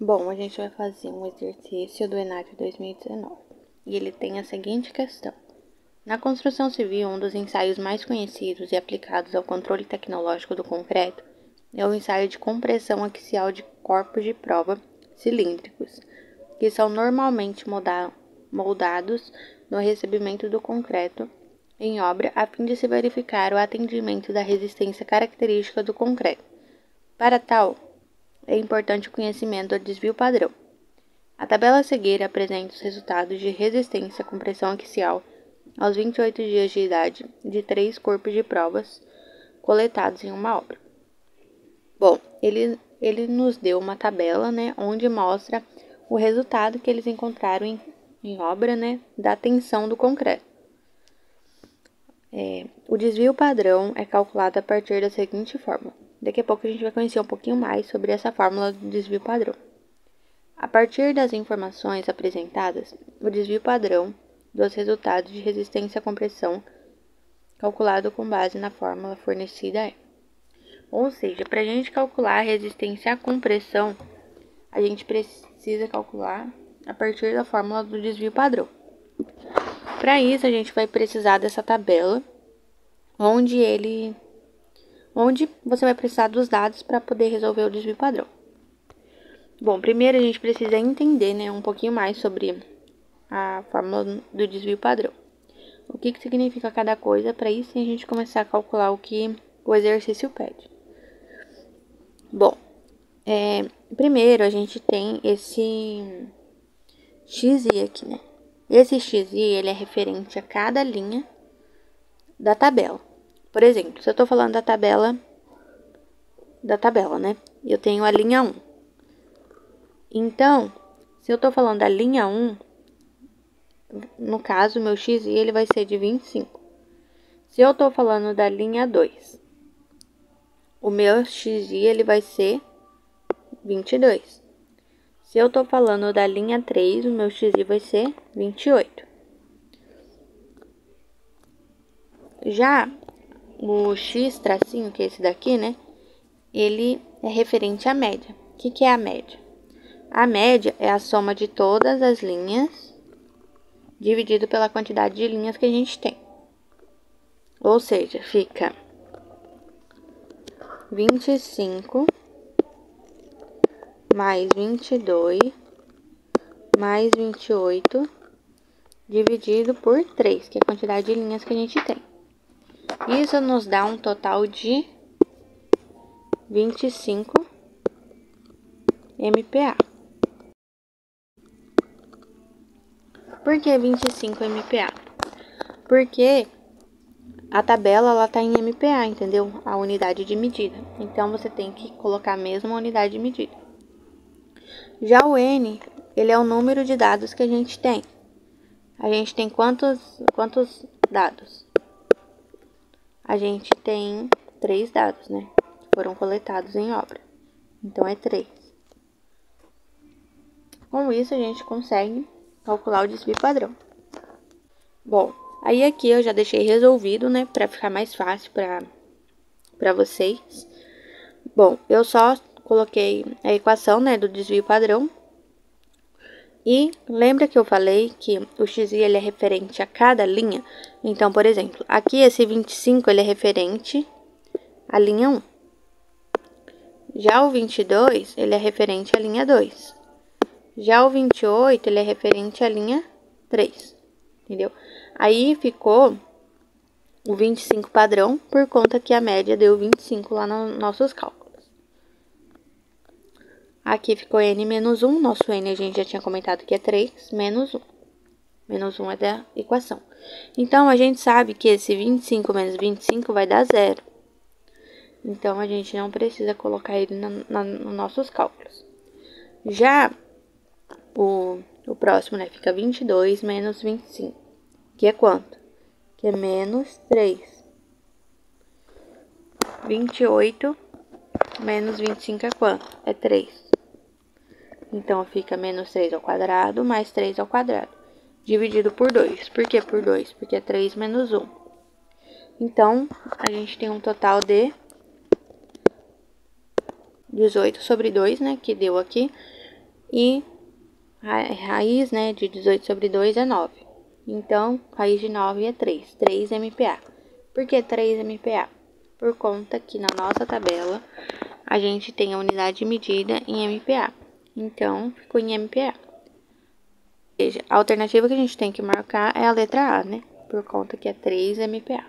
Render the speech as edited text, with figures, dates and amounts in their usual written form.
Bom, a gente vai fazer um exercício do ENAD 2019 e ele tem a seguinte questão. Na construção civil, um dos ensaios mais conhecidos e aplicados ao controle tecnológico do concreto é o ensaio de compressão axial de corpos de prova cilíndricos, que são normalmente moldados no recebimento do concreto em obra a fim de se verificar o atendimento da resistência característica do concreto. Para tal, é importante o conhecimento do desvio padrão. A tabela a seguir apresenta os resultados de resistência com pressão axial aos 28 dias de idade de 3 corpos de provas coletados em uma obra. Bom, ele nos deu uma tabela, onde mostra o resultado que eles encontraram em obra, da tensão do concreto. O desvio padrão é calculado a partir da seguinte fórmula. Daqui a pouco a gente vai conhecer um pouquinho mais sobre essa fórmula do desvio padrão. A partir das informações apresentadas, o desvio padrão dos resultados de resistência à compressão, calculado com base na fórmula fornecida é. Ou seja, para a gente calcular a resistência à compressão, a gente precisa calcular a partir da fórmula do desvio padrão. Para isso, a gente vai precisar dessa tabela, onde você vai precisar dos dados para poder resolver o desvio padrão. Bom, primeiro a gente precisa entender, um pouquinho mais sobre a fórmula do desvio padrão. O que significa cada coisa, para isso a gente começar a calcular o que o exercício pede. Bom, primeiro a gente tem esse XI aqui, Esse XI, ele é referente a cada linha da tabela. Por exemplo, se eu estou falando da tabela, eu tenho a linha 1. Então, se eu estou falando da linha 1, no caso, meu XI ele vai ser de 25. Se eu estou falando da linha 2, o meu XI ele vai ser 22. Se eu estou falando da linha 3, o meu XI vai ser 28. Já o X tracinho, que é esse daqui, ele é referente à média. O que é a média? A média é a soma de todas as linhas dividido pela quantidade de linhas que a gente tem. Ou seja, fica 25 mais 22 mais 28 dividido por 3, que é a quantidade de linhas que a gente tem. Isso nos dá um total de 25 MPa. Por que 25 MPa? Porque a tabela ela tá em MPa, entendeu? A unidade de medida. Então você tem que colocar mesmo a unidade de medida. Já o N, ele é o número de dados que a gente tem. A gente tem quantos dados? A gente tem 3 dados, que foram coletados em obra. Então é 3. Com isso a gente consegue calcular o desvio padrão. Bom, aí aqui eu já deixei resolvido, para ficar mais fácil para vocês. Bom, eu só coloquei a equação, do desvio padrão. E lembra que eu falei que o XI ele é referente a cada linha? Então, por exemplo, aqui esse 25 ele é referente à linha 1. Já o 22, ele é referente à linha 2. Já o 28, ele é referente à linha 3. Entendeu? Aí ficou o 25 padrão, por conta que a média deu 25 lá nos nossos cálculos. Aqui ficou N menos 1, nosso N a gente já tinha comentado que é 3, menos 1. Menos 1 é da equação. Então, a gente sabe que esse 25 menos 25 vai dar 0. Então, a gente não precisa colocar ele nos nossos cálculos. Já o próximo, fica 22 menos 25, que é quanto? Que é menos 3. 28 menos 25 é quanto? É 3. Então, fica menos 3 ao quadrado mais 3 ao quadrado, dividido por 2. Por que por 2? Porque é 3 menos 1. Então, a gente tem um total de 18 sobre 2, que deu aqui E raiz, né, de 18 sobre 2 é 9. Então, raiz de 9 é 3. 3 MPa. Por que 3 MPa? Por conta que na nossa tabela a gente tem a unidade medida em MPa. Então, ficou em MPa. Ou seja, a alternativa que a gente tem que marcar é a letra A, né? Por conta que é 3 MPa.